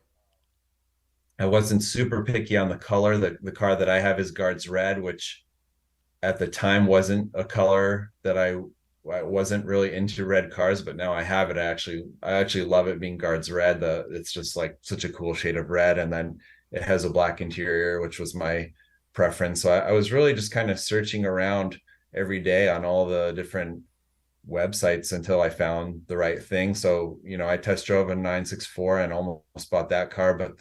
I wasn't super picky on the color. The car that I have is Guards Red, which at the time wasn't a color that I wasn't really into red cars, but now I have it. I actually love it being Guards Red. It's just like such a cool shade of red, and then it has a black interior, which was my preference. So I was really just kind of searching around every day on all the different websites until I found the right thing. So, I test drove a 964 and almost bought that car, but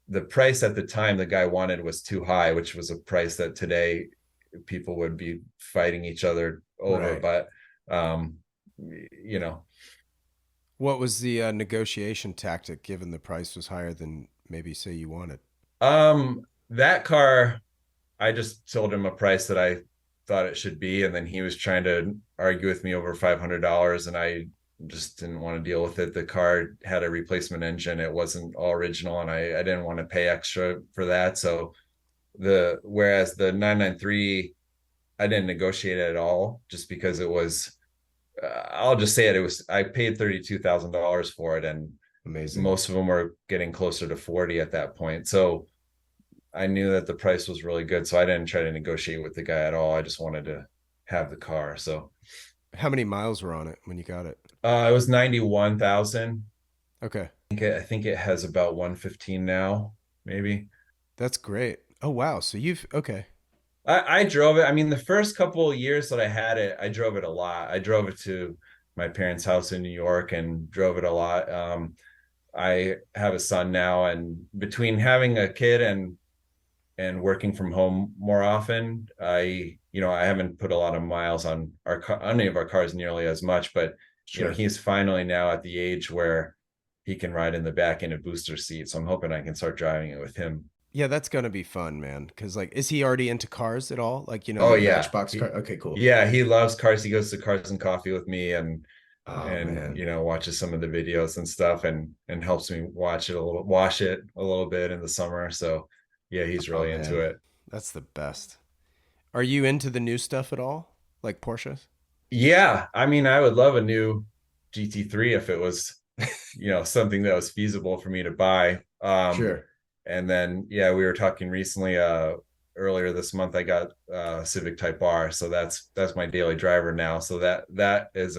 the price at the time the guy wanted was too high, which was a price that today people would be fighting each other over. Right. But um, you know, What was the negotiation tactic given the price was higher than maybe say you wanted? that car, I just told him a price that I thought it should be, and then he was trying to argue with me over $500, and I just didn't want to deal with it. The car had a replacement engine; it wasn't all original, and I didn't want to pay extra for that. So whereas the 993, I didn't negotiate it at all, just because it was. I'll just say it. It was. I paid $32,000 for it, and Amazing. most of them were getting closer to 40 at that point. So I knew that the price was really good, so I didn't try to negotiate with the guy at all. I just wanted to have the car. So How many miles were on it when you got it? it was 91,000. Okay. I think it has about 115 now, maybe. That's great. Oh, wow. So okay. I drove it. I mean, the first couple of years that I had it, I drove it a lot. I drove it to my parents' house in New York and drove it a lot. I have a son now, and between having a kid and working from home more often, I haven't put a lot of miles on any of our cars nearly as much, but Sure. he's finally now at the age where he can ride in the back in a booster seat. So I'm hoping I can start driving it with him. Yeah, that's gonna be fun, man. Cause like, is he already into cars at all? Like, Oh the yeah. Matchbox car? Okay, cool. Yeah, he loves cars. He goes to Cars and Coffee with me, Oh and man. watches some of the videos and stuff, and helps me wash it a little bit in the summer. So yeah, he's Oh really into man. it. That's the best. Are you into the new stuff at all? Like Porsches? Yeah, I mean, I would love a new GT3 if it was, something that was feasible for me to buy. Sure. And then yeah, we were talking recently, earlier this month I got Civic Type R, so that's my daily driver now. So that is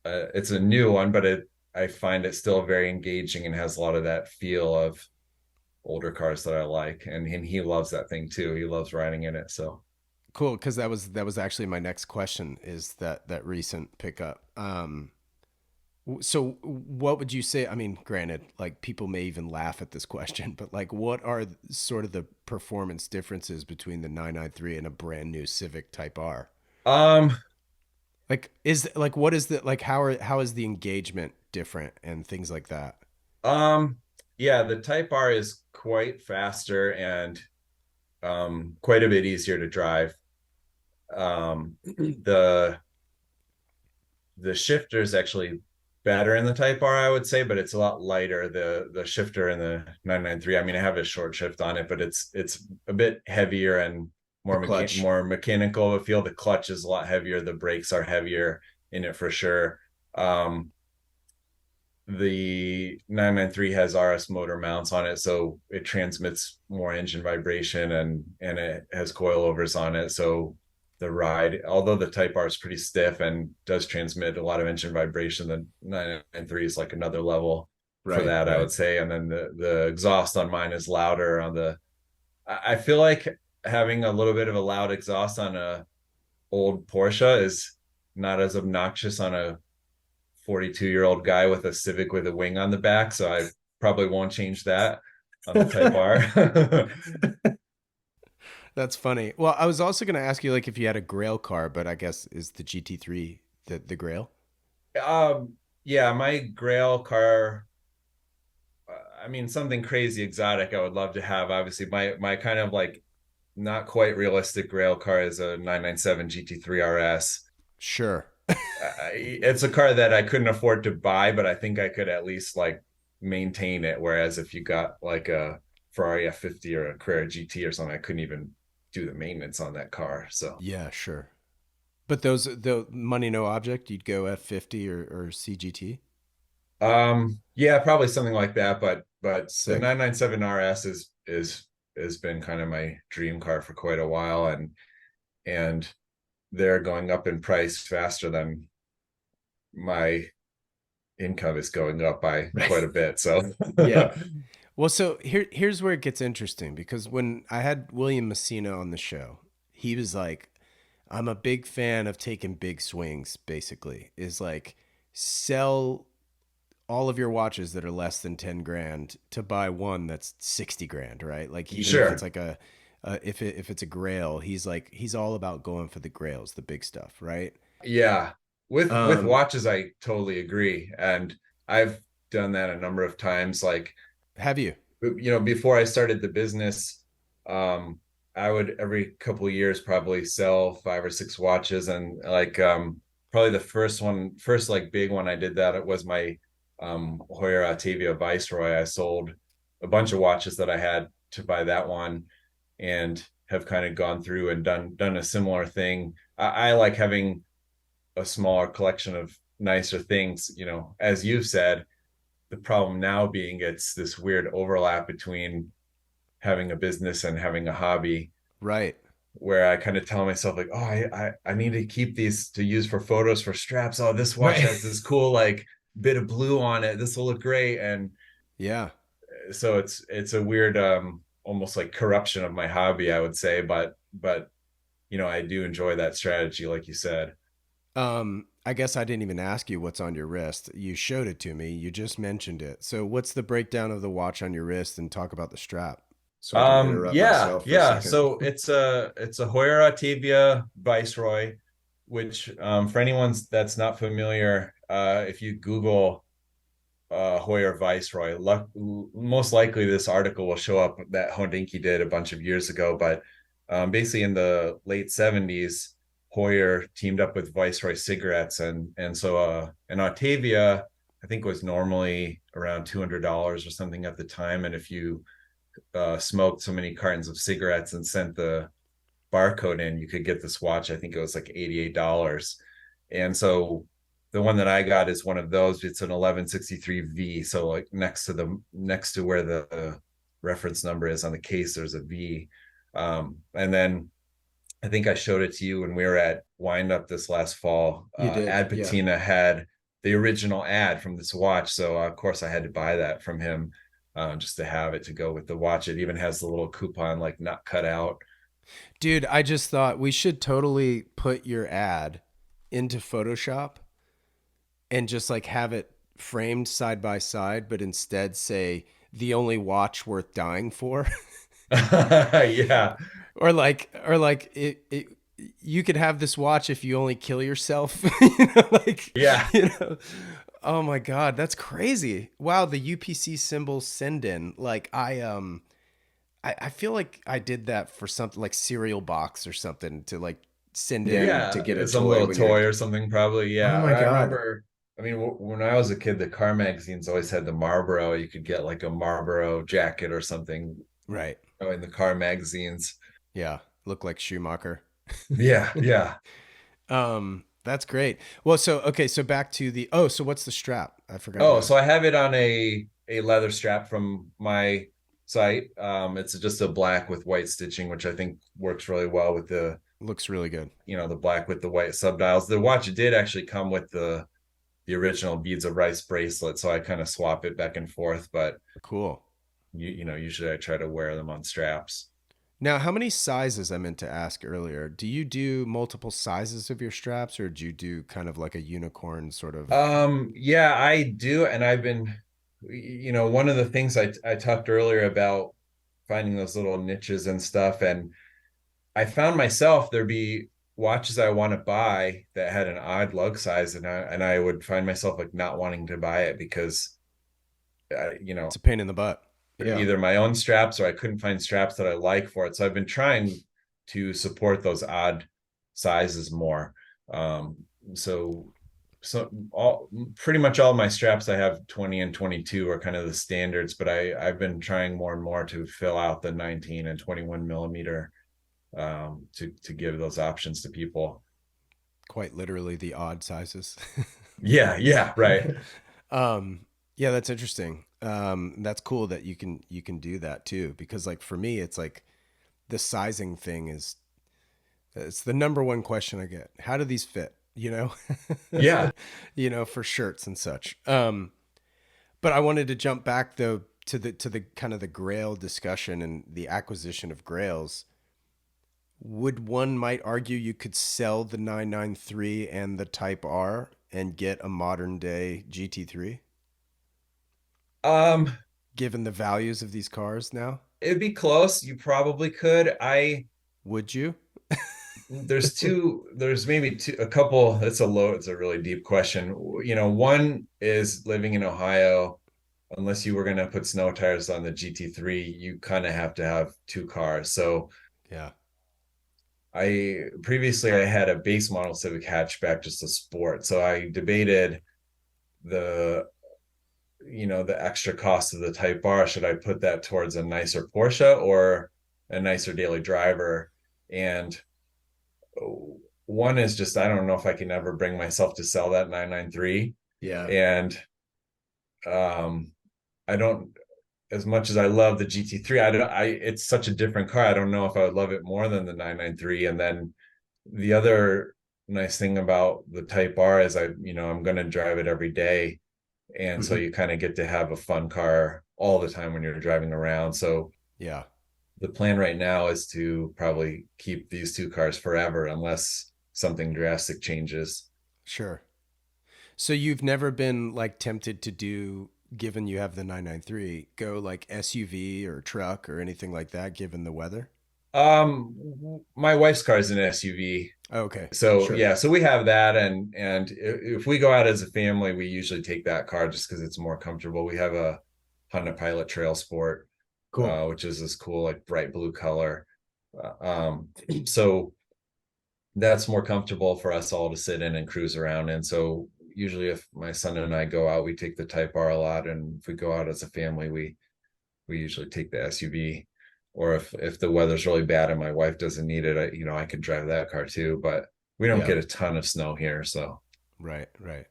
it's a new one, but I find it still very engaging and has a lot of that feel of older cars that I like. And he loves that thing too. He loves riding in it. So Cool, because that was actually my next question is that recent pickup. So what would you say? I mean, granted, like people may even laugh at this question, but like, what are sort of the performance differences between the 993 and a brand new Civic Type R? um Like, is like what is the like how is the engagement different and things like that? um yeah, the Type R is quite faster and quite a bit easier to drive. The shifter is actually better in the Type R, I would say, but it's a lot lighter. The shifter in the 993, I mean, I have a short shift on it, but it's a bit heavier and The more clutch, mechanical. I feel the clutch is a lot heavier. The brakes are heavier in it for sure. Um, the 993 has RS motor mounts on it, so it transmits more engine vibration, and it has coilovers on it. So the ride, although the Type R is pretty stiff and does transmit a lot of engine vibration, the 993 is like another level for right, that, I right. would say. And then the exhaust on mine is louder on the. I feel like having a little bit of a loud exhaust on a old Porsche is not as obnoxious on a 42-year-old guy with a Civic with a wing on the back, so I probably won't change that on the Type R. That's funny. Well, I was also going to ask you like if you had a Grail car, but I guess is the GT3 the Grail? Yeah, my Grail car, I mean, something crazy exotic I would love to have. Obviously, my kind of like not quite realistic Grail car is a 997 GT3 RS. Sure. It's a car that I couldn't afford to buy, but I think I could at least like maintain it. Whereas if you got like a Ferrari F50 or a Carrera GT or something, I couldn't even do the maintenance on that car. So, Yeah, sure. But those the money no object, you'd go F50 or CGT. yeah, probably something like that. But the Sick. 997 RS is has been kind of my dream car for quite a while, and they're going up in price faster than my income is going up by Right. quite a bit. So, Yeah. Well, so here's where it gets interesting because when I had William Messina on the show, he was like, "I'm a big fan of taking big swings." Basically, is like sell all of your watches that are less than 10 grand to buy one that's 60 grand, right? Like even if it's sure. like if it's a Grail, he's all about going for the Grails, the big stuff, right? Yeah. With Um, watches, I totally agree. And I've done that a number of times. Like, have you? before I started the business, um, I would every couple of years probably sell 5 or 6 watches. And like probably the first like big one I did that, it was my Hoyer Octavia Viceroy. I sold a bunch of watches that I had to buy that one, and have kind of gone through and done a similar thing. I like having a smaller collection of nicer things, as you've said. The problem now being it's this weird overlap between having a business and having a hobby, Right. where I kind of tell myself like, oh, I need to keep these to use for photos for straps. Oh, this watch Right. has this cool like bit of blue on it. This will look great. And Yeah. so it's a weird almost like corruption of my hobby, I would say. But I do enjoy that strategy, like you said. I guess I didn't even ask you what's on your wrist. You showed it to me. You just mentioned it. So what's the breakdown of the watch on your wrist and talk about the strap so I can interrupt Yeah, myself for a yeah. second. So it's a Hoyer Octavia Viceroy, which for anyone that's not familiar, if you Google Hoyer Viceroy, most likely this article will show up that Hodinkee did a bunch of years ago. But basically in the late 70s, Hoyer teamed up with Viceroy cigarettes, and so an Octavia I think was normally around $200 or something at the time, and if you smoked so many cartons of cigarettes and sent the barcode in, you could get this watch. I think it was like $88. And so the one that I got is one of those. It's an 1163V. So like next to where the reference number is on the case, there's a V. And then I think I showed it to you when we were at Wind Up this last fall. You did. Ad Yeah. Patina had the original ad from this watch. So of course I had to buy that from him, just to have it to go with the watch. It even has the little coupon like not cut out. Dude, I just thought we should totally put your ad into Photoshop and just like have it framed side by side, but instead say the only watch worth dying for. Yeah. or like you could have this watch if you only kill yourself. Like, Yeah. oh my god, that's crazy. Wow, the UPC symbol send in. Like I feel like I did that for something like cereal box or something to like send in to get a Yeah, some toy little when you're a toy kid. or something, probably. Oh Yeah, my I god. remember. I mean, when I was a kid, the car magazines always had the Marlboro. You could get like a Marlboro jacket or something, Right. in the car magazines. Yeah. Look like Schumacher. Yeah, yeah. That's great. Well, so okay, so back to the oh, so what's the strap? I forgot to Oh, so ask. I have it on a leather strap from my site. It's just a black with white stitching, which I think works really well with Looks really good. the black with the white subdials. The watch did actually come with the original beads of rice bracelet, so I kind of swap it back and forth. But Cool. usually I try to wear them on straps. Now, how many sizes I meant to ask earlier? Do you do multiple sizes of your straps, or do you do kind of like a unicorn sort of? Yeah, I do, and I've been, one of the things I talked earlier about finding those little niches and stuff, and I found myself there'd be watches I want to buy that had an odd lug size, and I would find myself like not wanting to buy it because, It's a pain in the butt. Yeah. either my own straps or I couldn't find straps that I like for it. So I've been trying to support those odd sizes more. Um, so all pretty much all of my straps I have 20 and 22 are kind of the standards, but I've been trying more and more to fill out the 19 and 21 millimeter, to give those options to people. Quite literally the odd sizes. Yeah, yeah, right. um, yeah, that's interesting. That's cool that you can do that too. Because like for me, it's like the sizing thing is it's the number one question I get. How do these fit? Yeah. For shirts and such. But I wanted to jump back though to the kind of the Grail discussion and the acquisition of Grails. Would one might argue you could sell the 993 and the Type R and get a modern day GT3 Um, given the values of these cars now? it'd be close. You probably could. Would you? There's maybe two, a couple. It's a really deep question. One is living in Ohio, unless you were going to put snow tires on the GT3, you kind of have to have two cars. So Yeah. I had a base model Civic hatchback, just a sport. So I debated the, the extra cost of the Type R. Should I put that towards a nicer Porsche or a nicer daily driver? And one is just, I don't know if I can ever bring myself to sell that 993. Yeah. And um I don't, as much as I love the GT3, I don't I it's such a different car. I don't know if I would love it more than the 993. And then the other nice thing about the Type R is I'm going to drive it every day. And so Hmm. you kind of get to have a fun car all the time when you're driving around. So Yeah. the plan right now is to probably keep these two cars forever unless something drastic changes. Sure. So you've never been like tempted to do, given you have the 993, go like SUV or truck or anything like that, given the weather? My wife's car is an SUV. Okay. So Sure. yeah, so we have that, and if we go out as a family, we usually take that car just because it's more comfortable. We have a Honda Pilot Trail Sport, Cool. which is this cool like bright blue color. So that's more comfortable for us all to sit in and cruise around. And so usually, if my son and I go out, we take the Type R a lot, and if we go out as a family, we usually take the SUV. Or if the weather's really bad and my wife doesn't need it, I could drive that car too. But we don't Yeah. get a ton of snow here, so Right. Right.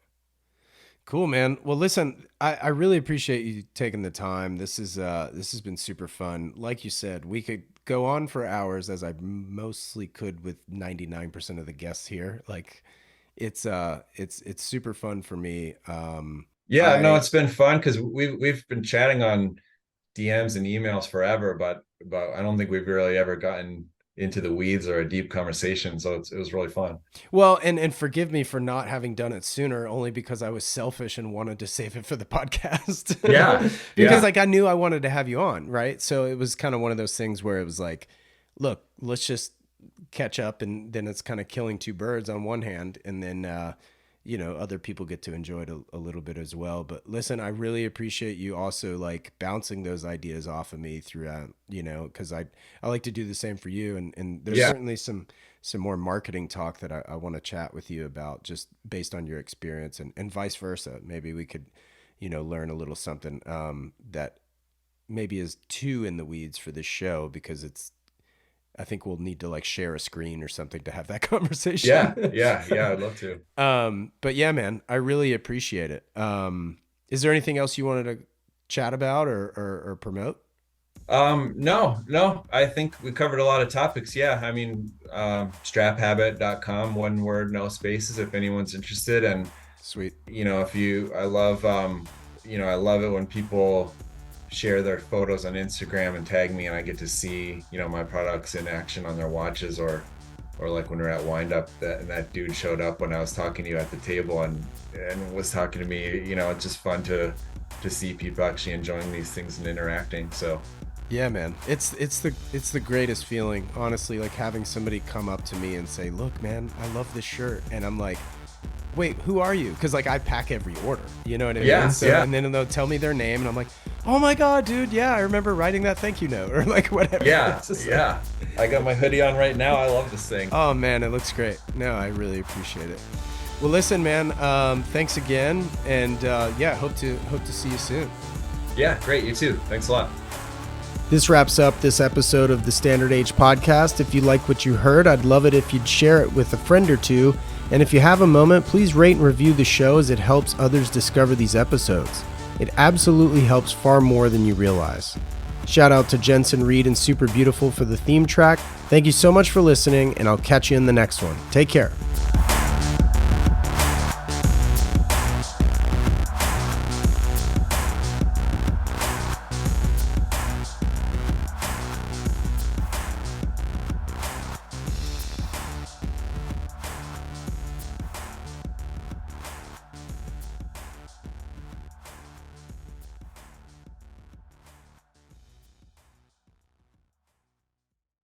Cool, man. Well, listen, I really appreciate you taking the time. This has been super fun. Like you said, we could go on for hours as I mostly could with 99% of the guests here. Like it's super fun for me. yeah, no, I it's been fun because we've been chatting on DMs and emails forever, but I don't think we've really ever gotten into the weeds or a deep conversation. So it was really fun. Well, and forgive me for not having done it sooner, only because I was selfish and wanted to save it for the podcast. Yeah, Because yeah, like I knew I wanted to have you on, right? So it was kind of one of those things where it was like, look, let's just catch up, and then it's kind of killing two birds on one hand, and then other people get to enjoy it a little bit as well. But listen, I really appreciate you also like bouncing those ideas off of me throughout, because I like to do the same for you, and there's yeah, certainly some more marketing talk that I want to chat with you about just based on your experience, and vice versa. Maybe we could, learn a little something that maybe is too in the weeds for this show, because I think we'll need to like share a screen or something to have that yeah, conversation. yeah, yeah. I'd love to. But yeah, man, I really appreciate it. Is there anything else you wanted to chat about or promote? No, no, I think we covered a lot of topics. Yeah, I mean, straphabit.com, one word, no spaces, if anyone's interested. And Sweet. if you, I love it when people share their photos on Instagram and tag me, and I get to see, my products in action on their watches, or like when we're at wind up, that dude showed up when I was talking to you at the table and was talking to me. It's just fun to see people actually enjoying these things and interacting. So yeah, man, it's the greatest feeling, honestly, like having somebody come up to me and say, look, man, I love this shirt. And I'm like, wait, who are you? Because like I pack every order, you know what I mean? Yeah, So, yeah. And then they'll tell me their name and I'm like, oh my God, dude, yeah, I remember writing that thank you note, or like whatever. Yeah, yeah. I got my hoodie on right now. I love this thing. Oh man, it looks great. No, I really appreciate it. Well, listen, man, thanks again, and yeah, hope to see you soon. Yeah, great. You too. Thanks a lot. This wraps up this episode of the Standard Age Podcast. If you like what you heard, I'd love it if you'd share it with a friend or two. And if you have a moment, please rate and review the show, as it helps others discover these episodes. It absolutely helps far more than you realize. Shout out to Jensen Reed and Super Beautiful for the theme track. Thank you so much for listening, and I'll catch you in the next one. Take care.